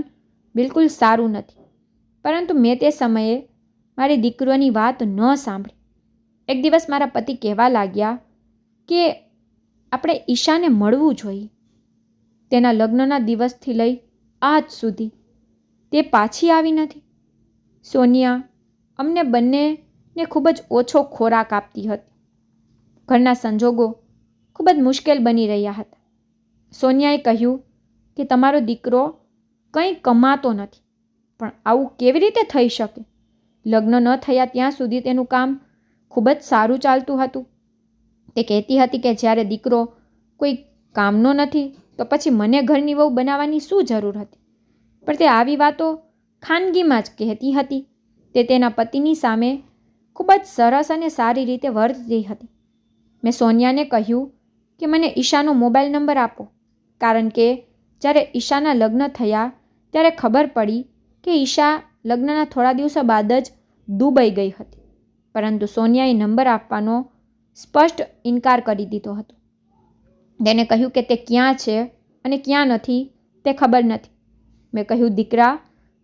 બિલકુલ સારું નથી, પરંતુ મેં તે સમયે મારી દીકરીઓની વાત ન સાંભળી. એક દિવસ મારા પતિ કહેવા લાગ્યા કે આપણે ઈશાને મળવું જોઈએ. તેના લગ્નના દિવસથી લઈ આજ સુધી તે પાછી આવી નથી. સોનિયા અમને બંનેને ખૂબ જ ઓછો ખોરાક આપતી હતી. ઘરના સંજોગો ખૂબ જ મુશ્કેલ બની રહ્યા હતા. સોનિયાએ કહ્યું કે તમારો દીકરો કંઈ કમાતો નથી, પણ આવું કેવી રીતે થઈ શકે? લગ્ન ન થયા ત્યાં સુધી તેનું કામ ખૂબ જ સારું ચાલતું હતું. તે કહેતી હતી કે જ્યારે દીકરો કોઈ કામનો નથી તો પછી મને ઘરની વહુ બનાવવાની શું જરૂર હતી? પણ તે આવી વાતો ખાનગીમાં જ કહેતી હતી. તે તેના પતિની સામે ખૂબ જ સરસ અને સારી રીતે વર્તતી હતી. મેં સોનિયાને કહ્યું કે મને ઈશાનો મોબાઈલ નંબર આપો, કારણ કે જ્યારે ઈશાના લગ્ન થયા ત્યારે ખબર પડી કે ઈશા લગ્નના થોડા દિવસો બાદ જ દુબઈ ગઈ હતી. પરંતુ સોનિયાએ નંબર આપવાનો સ્પષ્ટ ઇનકાર કરી દીધો હતો. તેને કહ્યું કે તે ક્યાં છે અને ક્યાં નથી તે ખબર નથી. મેં કહ્યું, દીકરા,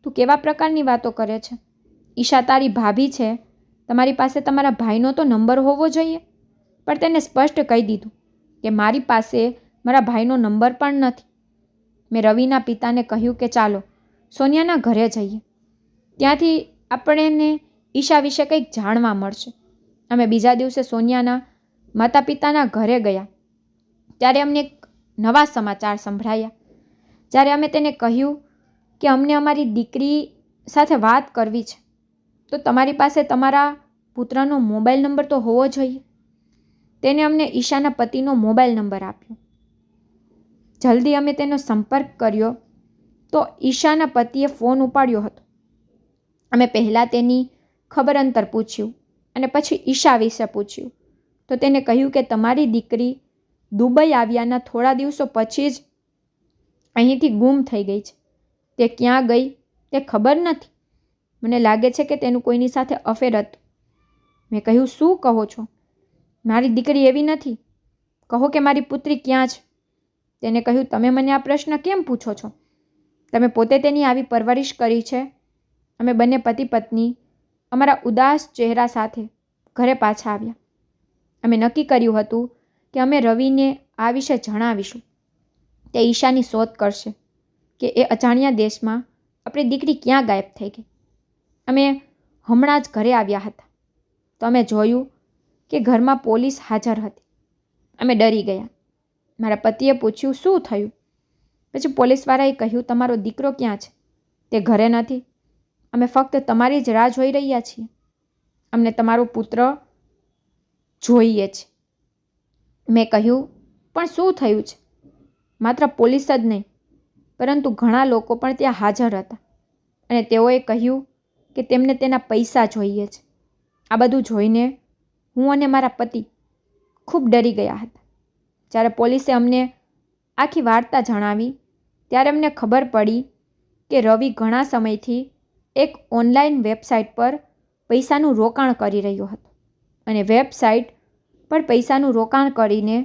તું કેવા પ્રકારની વાતો કરે છે? ઈશા તારી ભાભી છે. તમારી પાસે તમારા ભાઈનો તો નંબર હોવો જોઈએ. પણ તેને સ્પષ્ટ કહી દીધું કે મારી પાસે મારા ભાઈનો નંબર પણ નથી. મેં રવિના પિતાને કહ્યું કે ચાલો સોનિયાના ઘરે જઈએ, ત્યાંથી આપણને ઈશા વિશે કંઈક જાણવા મળશે. અમે બીજા દિવસે સોનિયાના માતા પિતાના ઘરે ગયા ત્યારે અમને એક નવા સમાચાર સંભળાયા. જ્યારે અમે તેને કહ્યું કે અમને અમારી દીકરી સાથે વાત કરવી છે, તો તમારી પાસે તમારા પુત્રનો મોબાઈલ નંબર તો હોવો જોઈએ. તેને અમને ઈશાના પતિનો મોબાઈલ નંબર આપ્યો. જલ્દી અમે તેનો સંપર્ક કર્યો તો ઈશાના પતિએ ફોન ઉપાડ્યો હતો. અમે પહેલાં તેની ખબર અંતર પૂછ્યું અને પછી ઈશા વિશે પૂછ્યું તો તેને કહ્યું કે તમારી દીકરી દુબઈ આવ્યાના થોડા દિવસો પછી જ અહીંથી ગુમ થઈ ગઈ છે. તે ક્યાં ગઈ તે ખબર નથી. મને લાગે છે કે તેનું કોઈની સાથે અફેર હતું. મેં કહ્યું, શું કહો છો? મારી દીકરી એવી નથી. કહો કે મારી પુત્રી ક્યાં છે? તેને કહ્યું, તમે મને આ પ્રશ્ન કેમ પૂછો છો? તમે પોતે તેની આવી પરવરિશ કરી છે. અમે બંને પતિ પત્ની અમારા ઉદાસ ચહેરા સાથે ઘરે પાછા આવ્યા. અમે નક્કી કર્યું હતું કે અમે રવિને આ વિશે જણાવીશું. તે ઈશાની શોધ કરશે કે એ અજાણ્યા દેશમાં આપણી દીકરી ક્યાં ગાયબ થઈ ગઈ. અમે હમણાં જ ઘરે આવ્યા હતા તો અમે જોયું કે ઘરમાં પોલીસ હાજર હતી. અમે ડરી ગયા. મારા પતિએ પૂછ્યું, શું થયું? પછી પોલીસવાળાએ કહ્યું, તમારો દીકરો ક્યાં છે? તે ઘરે નથી. અમે ફક્ત તમારી જ રાહ જોઈ રહ્યા છીએ. અમને તમારો પુત્ર જોઈએ છે. મેં કહ્યું, પણ શું થયું છે? માત્ર પોલીસ જ નહીં પરંતુ ઘણા લોકો પણ ત્યાં હાજર હતા અને તેઓએ કહ્યું કે તેમને તેના પૈસા જોઈએ છે. આ બધું જોઈને હું અને મારા પતિ ખૂબ ડરી ગયા હતા. જ્યારે પોલીસે અમને આખી વાર્તા જણાવી ત્યારે અમને ખબર પડી કે રવિ ઘણા સમયથી એક ઓનલાઈન વેબસાઇટ પર પૈસાનું રોકાણ કરી રહ્યો હતો અને વેબસાઇટ પર પૈસાનું રોકાણ કરીને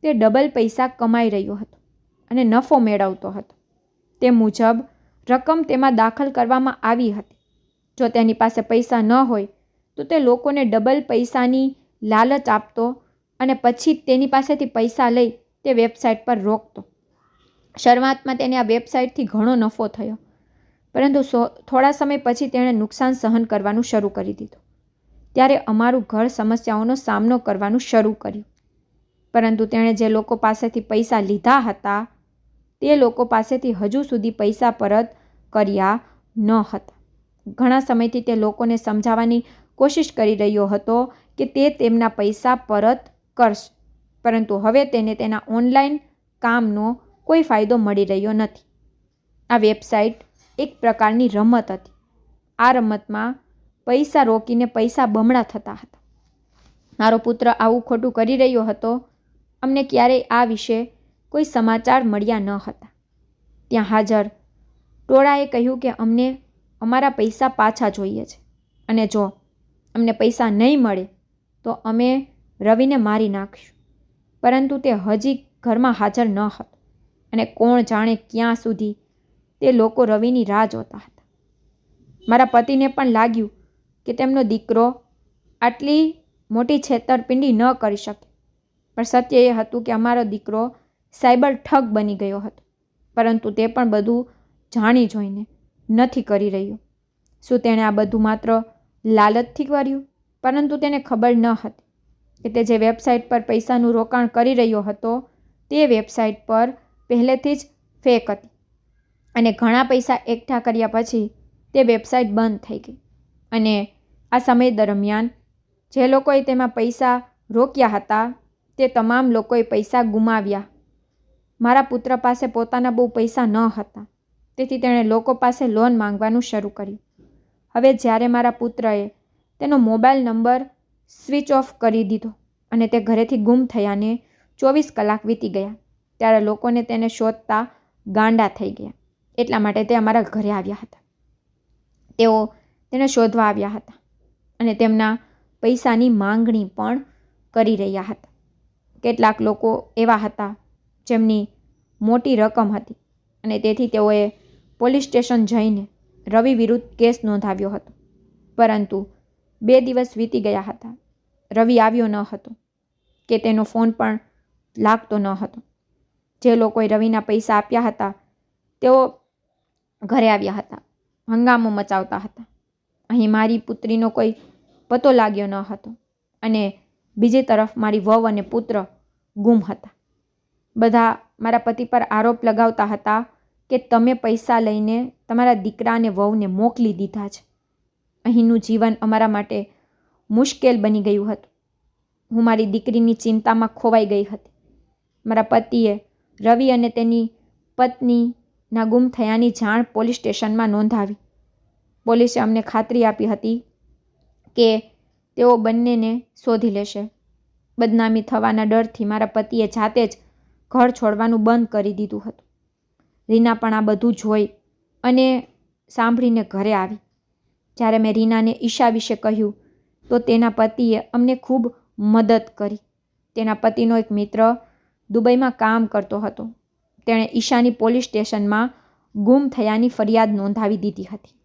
તે ડબલ પૈસા કમાઈ રહ્યો હતો અને નફો મેળવતો હતો. તે મુજબ રકમ તેમાં દાખલ કરવામાં આવી હતી. જો તેની પાસે પૈસા ન હોય તો તે લોકોને ડબલ પૈસાની લાલચ આપતો અને પછી તેની પાસેથી પૈસા લઈ તે વેબસાઇટ પર રોકતો. શરૂઆતમાં તેને આ વેબસાઇટથી ઘણો નફો થયો પરંતુ થોડા સમય પછી તેણે નુકસાન સહન કરવાનું શરૂ કરી દીધું. ત્યારે અમારું ઘર સમસ્યાઓનો સામનો કરવાનું શરૂ કર્યું. પરંતુ તેણે જે લોકો પાસેથી પૈસા લીધા હતા તે લોકો પાસેથી હજુ સુધી પૈસા પરત કર્યા ન હતા. ઘણા સમયથી તે લોકોને સમજાવવાની કોશિશ કરી રહ્યો હતો કે તે તેમના પૈસા પરત કરશે, પરંતુ હવે તેને તેના ઓનલાઈન કામનો કોઈ ફાયદો મળી રહ્યો નથી. આ વેબસાઇટ એક પ્રકારની રમત હતી. આ રમતમાં પૈસા રોકીને પૈસા બમણા થતા હતા. મારો પુત્ર આવું ખોટું કરી રહ્યો હતો. અમને ક્યારેય આ વિશે કોઈ સમાચાર મળ્યા ન હતા. ત્યાં હાજર ટોળાએ કહ્યું કે અમને અમારા પૈસા પાછા જોઈએ છે અને જો અમને પૈસા નહીં મળે તો અમે રવિને મારી નાખીશું. પરંતુ તે હજી ઘરમાં હાજર ન હતો અને કોણ જાણે ક્યાં સુધી તે લોકો રવિની રાહ જોતા હતા. મારા પતિને પણ લાગ્યું કે તેમનો દીકરો આટલી મોટી છેતરપિંડી ન કરી શકે, પણ સત્ય એ હતું કે અમારો દીકરો સાયબર ઠગ બની ગયો હતો, પરંતુ તે પણ બધું જાણી જોઈને નથી કરી રહ્યો. શું તેણે આ બધું માત્ર લાલચથી કર્યું? પરંતુ તેને ખબર ન હતી કે તે જે વેબસાઇટ પર પૈસાનું રોકાણ કરી રહ્યો હતો તે વેબસાઇટ પર પહેલેથી જ ફેક હતી અને ઘણા પૈસા એકઠા કર્યા પછી તે વેબસાઇટ બંધ થઈ ગઈ. અને આ સમય દરમિયાન જે લોકોએ તેમાં પૈસા રોક્યા હતા તે તમામ લોકોએ પૈસા ગુમાવ્યા. મારા પુત્ર પાસે પોતાના બહુ પૈસા ન હતા, તેથી તેણે લોકો પાસે લોન માંગવાનું શરૂ કર્યું. હવે જ્યારે મારા પુત્રએ તેનો મોબાઈલ નંબર સ્વિચ ઓફ કરી દીધો અને તે ઘરેથી ગુમ થયાને 24 કલાક વીતી ગયા ત્યારે લોકોને તેને શોધતા ગાંડા થઈ ગયા. એટલા માટે તે અમારા ઘરે આવ્યા હતા. તેઓ તેને શોધવા આવ્યા હતા અને તેમના પૈસાની માંગણી પણ કરી રહ્યા હતા. કેટલાક લોકો એવા હતા જેમની મોટી રકમ હતી અને તેથી તેઓએ પોલીસ સ્ટેશન જઈને રવિ વિરુદ્ધ કેસ નોંધાવ્યો હતો. પરંતુ 2 દિવસ વીતી ગયા હતા. રવિ આવ્યો ન હતો કે તેનો ફોન પણ લાગતો ન હતો. જે લોકોએ રવિના પૈસા આપ્યા હતા તેઓ ઘરે આવ્યા હતા, હંગામો મચાવતા હતા. અહીં મારી પુત્રીનો કોઈ પતો લાગ્યો ન હતો અને બીજી તરફ મારી વહુ અને પુત્ર ગુમ હતા. બધા મારા પતિ પર આરોપ લગાવતા હતા કે તમે પૈસા લઈને તમારા દીકરા અને વહુને મોકલી દીધા છે. અહીંનું જીવન અમારા માટે મુશ્કેલ બની ગયું હતું. હું મારી દીકરીની ચિંતામાં ખોવાઈ ગઈ હતી. મારા પતિએ રવિ અને તેની પત્નીના ગુમ થયાની જાણ પોલીસ સ્ટેશનમાં નોંધાવી. પોલીસે અમને ખાતરી આપી હતી કે તેઓ બંનેને શોધી લેશે. બદનામી થવાના ડરથી મારા પતિએ જાતે જ ઘર છોડવાનું બંધ કરી દીધું હતું. રીના પણ આ બધું જોઈ અને સાંભળીને ઘરે આવી. જ્યારે મેં રીનાને ઈશા વિશે કહ્યું તો તેના પતિએ અમને ખૂબ મદદ કરી. તેના પતિનો એક મિત્ર દુબઈમાં કામ કરતો હતો. તેણે ઈશાની પોલીસ સ્ટેશનમાં ગુમ થયાની ફરિયાદ નોંધાવી દીધી હતી.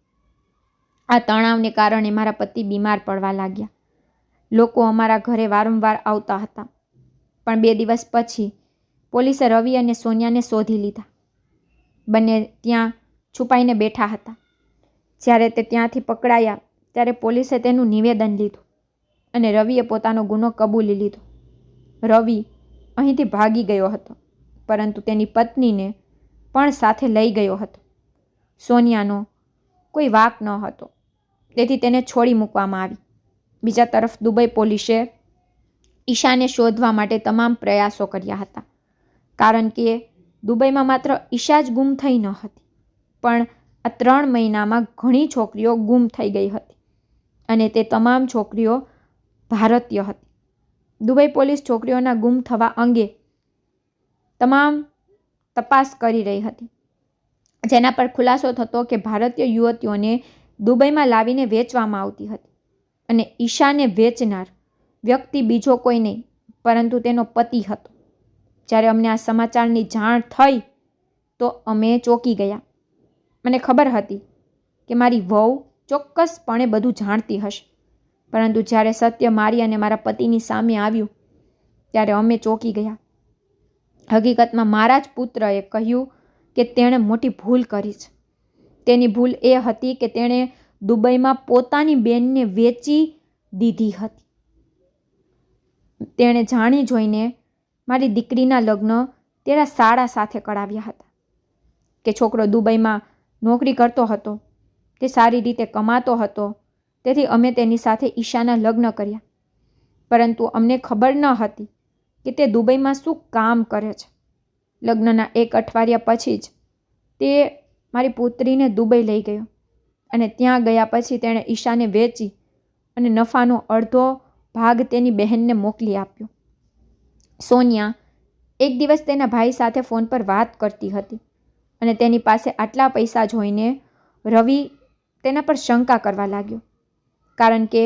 આ તણાવને કારણે મારા પતિ બીમાર પડવા લાગ્યા. લોકો અમારા ઘરે વારંવાર આવતા હતા. પણ 2 દિવસ પછી પોલીસે રવિ અને સોનિયાને શોધી લીધા. બંને ત્યાં છુપાઈને બેઠા હતા. જ્યારે તે ત્યાંથી પકડાયા ત્યારે પોલીસે તેનું નિવેદન લીધું અને રવિએ પોતાનો ગુનો કબૂલી લીધો. રવિ અહીંથી ભાગી ગયો હતો, પરંતુ તેની પત્નીને પણ સાથે લઈ ગયો હતો. સોનિયાનો કોઈ વાંક ન હતો, તેથી તેને છોડી મૂકવામાં આવી. બીજા તરફ દુબઈ પોલીસે ઈશાને શોધવા માટે તમામ પ્રયાસો કર્યા હતા, કારણ કે દુબઈમાં માત્ર ઈશા જ ગુમ થઈ ન હતી, પણ આ 3 મહિનામાં ઘણી છોકરીઓ ગુમ થઈ ગઈ હતી અને તે તમામ છોકરીઓ ભારતીય હતી. દુબઈ પોલીસ છોકરીઓના ગુમ થવા અંગે તમામ તપાસ કરી રહી હતી, જેના પર ખુલાસો થતો કે ભારતીય યુવતીઓને દુબઈમાં લાવીને વેચવામાં આવતી હતી અને ઈશાને વેચનાર વ્યક્તિ બીજો કોઈ નહીં પરંતુ તેનો પતિ હતો. જ્યારે અમને આ સમાચારની જાણ થઈ તો અમે ચોંકી ગયા. મને ખબર હતી કે મારી વહુ ચોક્કસપણે બધું જાણતી હશે, પરંતુ જ્યારે સત્ય મારી અને મારા પતિની સામે આવ્યું ત્યારે અમે ચોંકી ગયા. હકીકતમાં મારા જ પુત્રએ કહ્યું કે તેણે મોટી ભૂલ કરી છે. તેની ભૂલ એ હતી કે તેણે દુબઈમાં પોતાની બેનને વેચી દીધી હતી. તેણે જાણી જોઈને મારી દીકરીના લગ્ન તેના સાળા સાથે કરાવ્યા હતા. કે છોકરો દુબઈમાં નોકરી કરતો હતો, તે સારી રીતે કમાતો હતો, તેથી અમે તેની સાથે ઈશાના લગ્ન કર્યા. પરંતુ અમને ખબર ન હતી કે તે દુબઈમાં શું કામ કરે છે. લગ્નના 1 અઠવાડિયા પછી જ તે મારી પુત્રીને દુબઈ લઈ ગયો અને ત્યાં ગયા પછી તેણે ઈશાને વેચી અને નફાનો અડધો ભાગ તેની બહેનને મોકલી આપ્યો. સોનિયા એક દિવસ તેના ભાઈ સાથે ફોન પર વાત કરતી હતી અને તેની પાસે આટલા પૈસા જોઈને રવિ તેના પર શંકા કરવા લાગ્યો, કારણ કે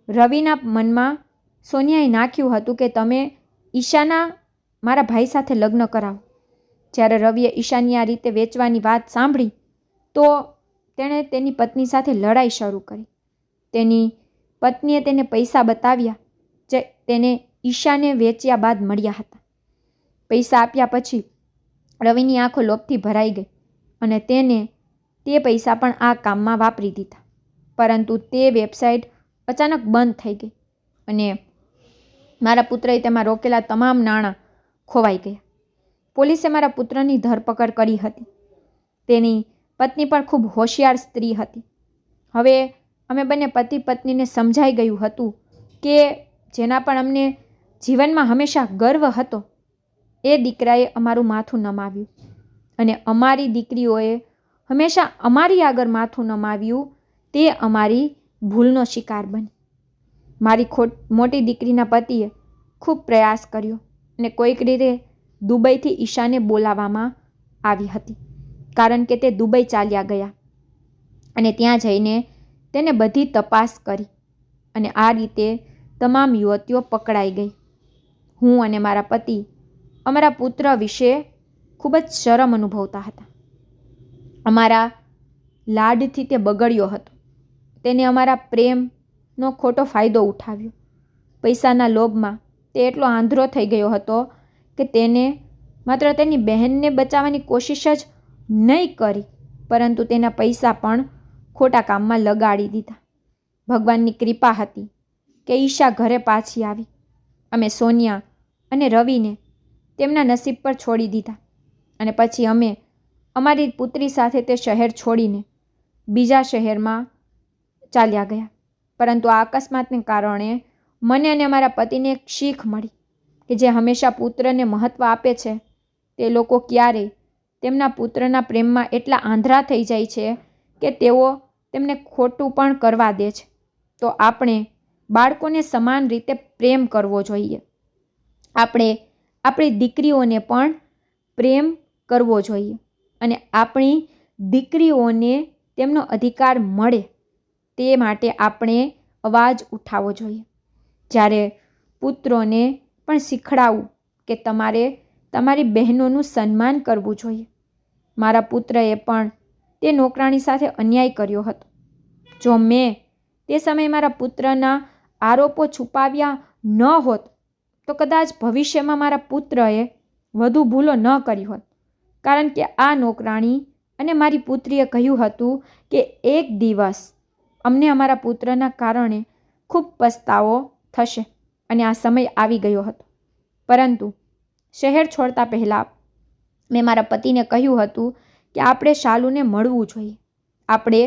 રવિના મનમાં સોનિયાએ નાખ્યું હતું કે તમે ઈશાના મારા ભાઈ સાથે લગ્ન કરાવો. જ્યારે રવિએ ઈશાની આ રીતે વેચવાની વાત સાંભળી તો તેણે તેની પત્ની સાથે લડાઈ શરૂ કરી. તેની પત્નીએ તેને પૈસા બતાવ્યા જે તેને ઈશાને વેચ્યા બાદ મળ્યા હતા. પૈસા આપ્યા પછી રવિની આંખો લોભથી ભરાઈ ગઈ અને તેને તે પૈસા પણ આ કામમાં વાપરી દીધા. પરંતુ તે વેબસાઇટ અચાનક બંધ થઈ ગઈ અને મારા પુત્રએ તેમાં રોકેલા તમામ નાણાં ખોવાઈ ગયા. પોલીસે મારા પુત્રની ધરપકડ કરી હતી. તેની પત્ની પણ ખૂબ હોશિયાર સ્ત્રી હતી. હવે અમે બંને પતિ પત્નીને સમજાઈ ગયું હતું કે જેના પણ અમને જીવનમાં હંમેશા ગર્વ હતો એ દીકરાએ અમારું માથું નમાવ્યું અને અમારી દીકરીઓએ હંમેશા અમારી આગળ માથું નમાવ્યું. તે અમારી ભૂલનો શિકાર બની. મારી મોટી દીકરીના પતિએ ખૂબ પ્રયાસ કર્યો અને કોઈક રીતે દુબઈથી ઈશાને બોલાવવામાં આવી હતી, કારણ કે તે દુબઈ ચાલ્યા ગયા અને ત્યાં જઈને તેને બધી તપાસ કરી અને આ રીતે તમામ યુવતીઓ પકડાઈ ગઈ. હું અને મારા પતિ અમારા પુત્ર વિશે ખૂબ જ શરમ અનુભવતા હતા. અમારા લાડથી તે બગડ્યો હતો. તેને અમારા પ્રેમનો ખોટો ફાયદો ઉઠાવ્યો. પૈસાના લોભમાં તે એટલો આંધળો થઈ ગયો હતો કે તેને માત્ર તેની બહેનને બચાવવાની કોશિશ જ નહીં કરી, પરંતુ તેના પૈસા પણ ખોટા કામમાં લગાડી દીધા. ભગવાનની કૃપા હતી કે ઈશા ઘરે પાછી આવી. અમે સોનિયા અને રવિને તેમના નસીબ પર છોડી દીધા અને પછી અમે અમારી પુત્રી સાથે તે શહેર છોડીને બીજા શહેરમાં ચાલ્યા ગયા. પરંતુ આ અકસ્માતને કારણે મને અને મારા પતિને એક શીખ મળી કે જે હંમેશા પુત્રને મહત્ત્વ આપે છે તે લોકો ક્યારેય તેમના પુત્રના પ્રેમમાં એટલા આંધળા થઈ જાય છે કે તેઓ તેમને ખોટું પણ કરવા દે છે. તો આપણે બાળકોને સમાન રીતે પ્રેમ કરવો જોઈએ. આપણે આપણી દીકરીઓને પણ પ્રેમ કરવો જોઈએ અને આપણી દીકરીઓને તેમનો અધિકાર મળે તે માટે આપણે અવાજ ઉઠાવવો જોઈએ. જ્યારે પુત્રોને પણ શીખડાવું કે તમારે તમારી બહેનોનું સન્માન કરવું જોઈએ. મારા પુત્રએ પણ તે નોકરાણી સાથે અન્યાય કર્યો હતો. જો મેં તે સમયે મારા પુત્રના આરોપો છુપાવ્યા ન હોત તો કદાચ ભવિષ્યમાં મારા પુત્રએ વધુ ભૂલો ન કરી હોત. કારણ કે આ નોકરાણી અને મારી પુત્રીએ કહ્યું હતું કે એક દિવસ અમને અમારા પુત્રના કારણે ખૂબ પસ્તાવો થશે અને આ સમય આવી ગયો હતો. પરંતુ શહેર છોડતા પહેલાં મેં મારા પતિને કહ્યું હતું કે આપણે શાલુને મળવું જોઈએ. આપણે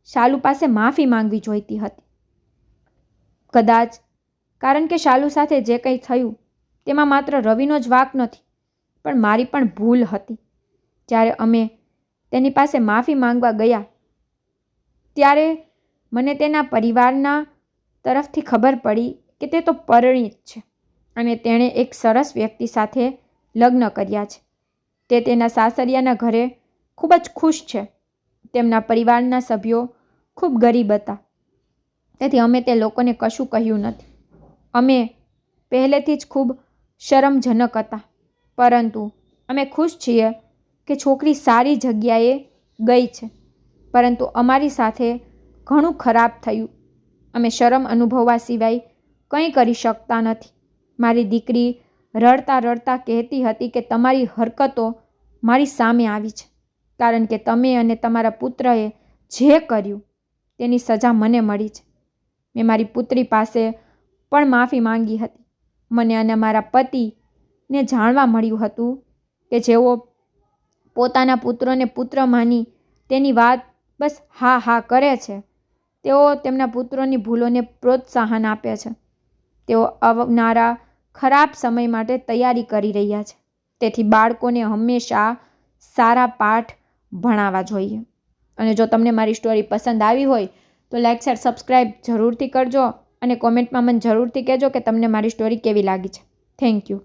શાલુ પાસે માફી માંગવી જોઈતી હતી. કદાચ કારણ કે શાલુ સાથે જે કંઈ થયું તેમાં માત્ર રવિનો જ વાંક નથી, પણ મારી પણ ભૂલ હતી. જ્યારે અમે તેની પાસે માફી માંગવા ગયા ત્યારે મને તેના પરિવારના તરફથી ખબર પડી કે તે તો પરિણીત છે અને તેણે એક સરસ વ્યક્તિ સાથે લગ્ન કર્યા છે. તે તેના સાસરિયાના ઘરે ખૂબ જ ખુશ છે. તેમના પરિવારના સભ્યો ખૂબ ગરીબ હતા, તેથી અમે તે લોકોને કશું કહ્યું નથી. અમે પહેલેથી જ ખૂબ શરમજનક હતા, પરંતુ અમે ખુશ છીએ કે છોકરી સારી જગ્યાએ ગઈ છે. પરંતુ અમારી સાથે ઘણું ખરાબ થયું. અમે શરમ અનુભવવા સિવાય કંઈ કરી શકતા નથી. મારી દીકરી રડતા રડતા કહેતી હતી કે તમારી હરકતો મારી સામે આવી છે કારણ કે તમે અને તમારા પુત્રએ જે કર્યું તેની સજા મને મળી છે. મેં મારી પુત્રી પાસે પણ માફી માંગી હતી. મને અને મારા પતિને જાણવા મળ્યું હતું કે જેઓ પોતાના પુત્રોને પુત્ર માની તેની વાત બસ હા હા કરે છે, તેઓ તેમના પુત્રોની ભૂલોને પ્રોત્સાહન આપે છે. તેઓ આવનારા ખરાબ સમય માટે તૈયારી કરી રહ્યા છે. તેથી બાળકોને હંમેશા સારા પાઠ ભણાવવા જોઈએ. અને જો તમને મારી સ્ટોરી પસંદ આવી હોય તો લાઈક શેર સબસ્ક્રાઈબ જરૂરથી કરજો અને કોમેન્ટમાં મને જરૂરથી કહેજો કે તમને મારી સ્ટોરી કેવી લાગી છે. Thank you.